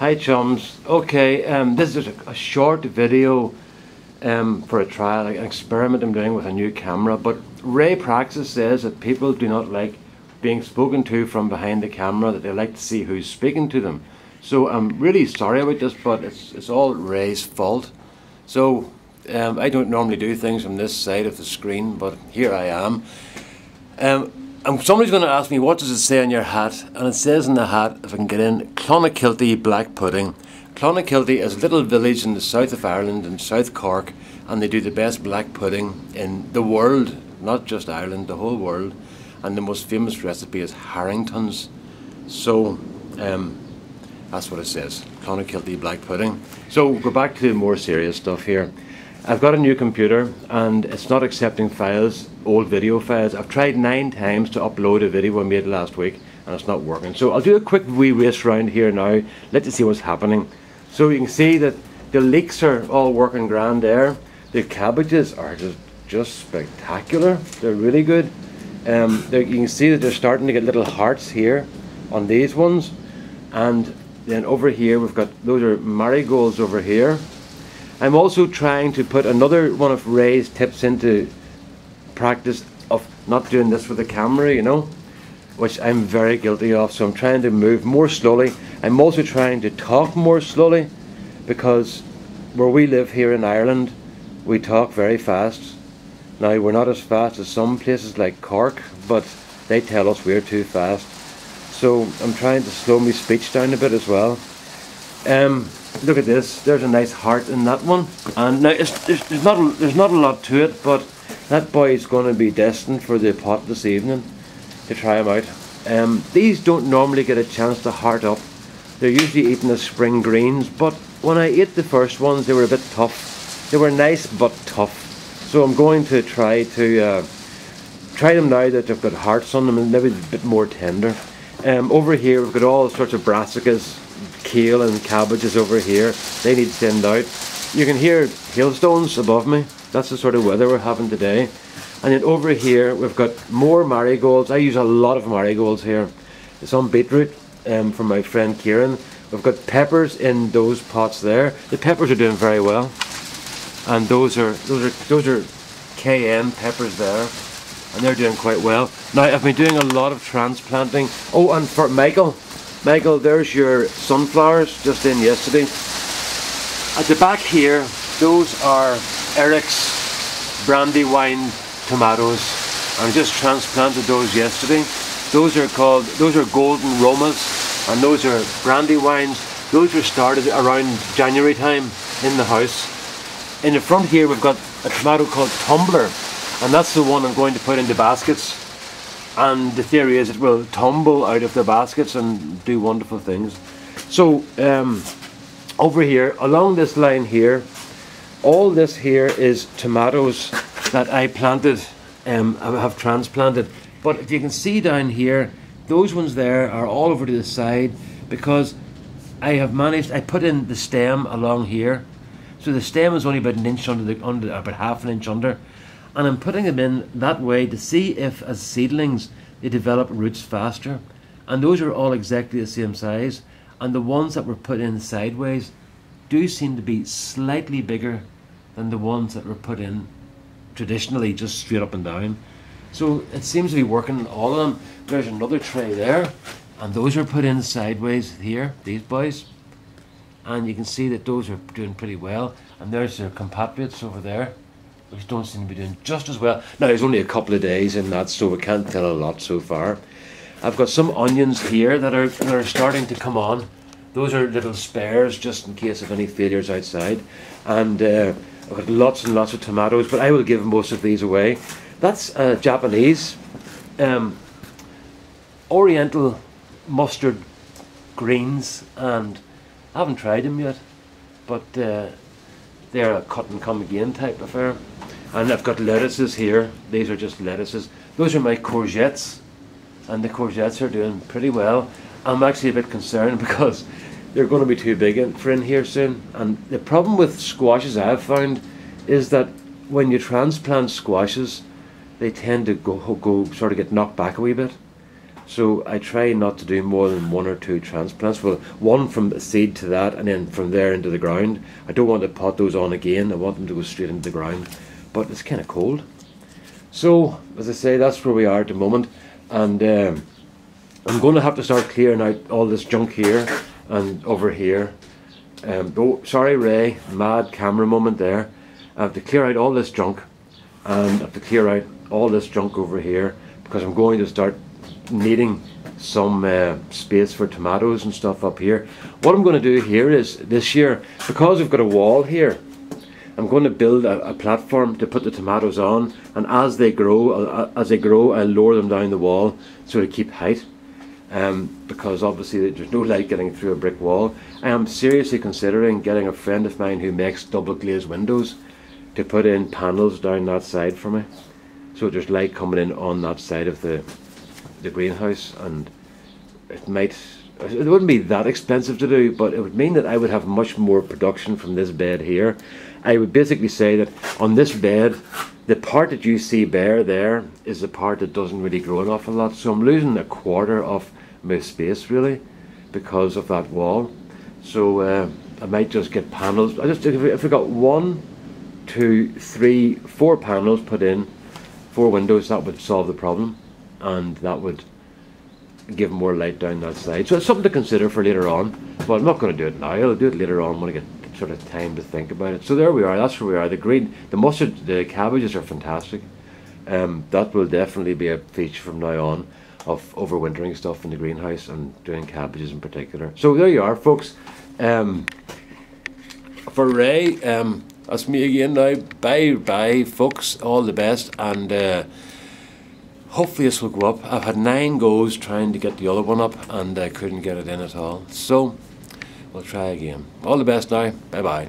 Hi chums. Okay, this is a short video for a trial, an experiment I'm doing with a new camera. But Ray Praxis says that people do not like being spoken to from behind the camera, that they like to see who's speaking to them. So I'm really sorry about this, but it's all Ray's fault. So I don't normally do things from this side of the screen, but here I am. And somebody's going to ask me, what does it say on your hat? And it says in the hat, if I can get in, Clonakilty Black Pudding. Clonakilty is a little village in the south of Ireland, in South Cork, and they do the best black pudding in the world, not just Ireland, the whole world. And the most famous recipe is Harrington's. So that's what it says, Clonakilty Black Pudding. So go back to more serious stuff here. I've got a new computer and it's not accepting files, old video files. I've tried 9 times to upload a video I made last week and it's not working. So I'll do a quick wee race round here now. Let you see what's happening. So you can see that the leeks are all working grand there. The cabbages are just spectacular. They're really good. You can see that they're starting to get little hearts here on these ones. And then over here we've got, those are marigolds over here. I'm also trying to put another one of Ray's tips into practice of not doing this with the camera, you know, which I'm very guilty of. So I'm trying to move more slowly. I'm also trying to talk more slowly because where we live here in Ireland, we talk very fast. Now, we're not as fast as some places like Cork, but they tell us we're too fast. So I'm trying to slow my speech down a bit as well. Look at this, there's a nice heart in that one. And now there's not a lot to it, but that boy is going to be destined for the pot this evening to try him out. These don't normally get a chance to heart up. They're usually eaten as spring greens, but when I ate the first ones they were a bit tough. They were nice but tough. So I'm going to try them now that they've got hearts on them and maybe a bit more tender. Over here we've got all sorts of brassicas, kale and cabbages over here. They need thinned out. You can hear hailstones above me. That's the sort of weather we're having today. And then over here we've got more marigolds. I use a lot of marigolds here. Some beetroot from my friend Kieran. We've got peppers in those pots there. The peppers are doing very well. And those are cayenne peppers there. And they're doing quite well. Now I've been doing a lot of transplanting. Oh, and for Michael, there's your sunflowers just in yesterday. At the back here, those are Eric's Brandywine tomatoes. I just transplanted those yesterday. Those are golden Romas, and those are Brandywines. Those were started around January time in the house. In the front here, we've got a tomato called Tumbler, and that's the one I'm going to put into baskets. And the theory is it will tumble out of the baskets and do wonderful things. So over here, along this line here, all this here is tomatoes that I planted, I have transplanted. But if you can see down here, those ones there are all over to the side because I put in the stem along here. So the stem is only about an inch about half an inch under. And I'm putting them in that way to see if, as seedlings, they develop roots faster. And those are all exactly the same size. And the ones that were put in sideways do seem to be slightly bigger than the ones that were put in traditionally, just straight up and down. So it seems to be working on all of them. There's another tray there. And those are put in sideways here, these boys. And you can see that those are doing pretty well. And there's their compatriots over there, which don't seem to be doing just as well. Now, there's only a couple of days in that, so we can't tell a lot so far. I've got some onions here that are starting to come on. Those are little spares, just in case of any failures outside. And I've got lots and lots of tomatoes, but I will give most of these away. That's Japanese Oriental mustard greens, and I haven't tried them yet, but they're a cut and come again type affair. And I've got lettuces here. These are just lettuces. Those are my courgettes, and the courgettes are doing pretty well. I'm actually a bit concerned because they're going to be too big for in here soon. And the problem with squashes I've found is that when you transplant squashes, they tend to go sort of get knocked back a wee bit. So I try not to do more than 1 or 2 transplants. Well, one from seed to that, and then from there into the ground. I don't want to pot those on again. I want them to go straight into the ground. But it's kind of cold. So, as I say, that's where we are at the moment. And I'm going to have to start clearing out all this junk here and over here. Oh, sorry, Ray, mad camera moment there. I have to clear out all this junk, and I have to clear out all this junk over here, because I'm going to start needing some space for tomatoes and stuff up here. What I'm going to do here is, this year, because I've got a wall here, I'm going to build a platform to put the tomatoes on, and as they grow, I'll lower them down the wall so to keep height. Because obviously there's no light getting through a brick wall. I am seriously considering getting a friend of mine who makes double glazed windows to put in panels down that side for me, so there's light coming in on that side of the greenhouse. And it wouldn't be that expensive to do, but it would mean that I would have much more production from this bed here. I would basically say that on this bed, the part that you see bare there is the part that doesn't really grow an awful lot, so I'm losing a quarter of my space really because of that wall. So I might just get panels. If we got 1, 2, 3, 4 panels put in, 4 windows, that would solve the problem, and that would give more light down that side. So it's something to consider for later on, but I'm not going to do it now. I'll do it later on when I get sort of time to think about it. So there we are, that's where we are. The green, the mustard, the cabbages are fantastic. That will definitely be a feature from now on, of overwintering stuff in the greenhouse and doing cabbages in particular. So there you are, folks. For Ray, that's me again now. Bye folks, all the best, and hopefully this will go up. I've had 9 goes trying to get the other one up, and I couldn't get it in at all, so we'll try again. All the best now. Bye bye.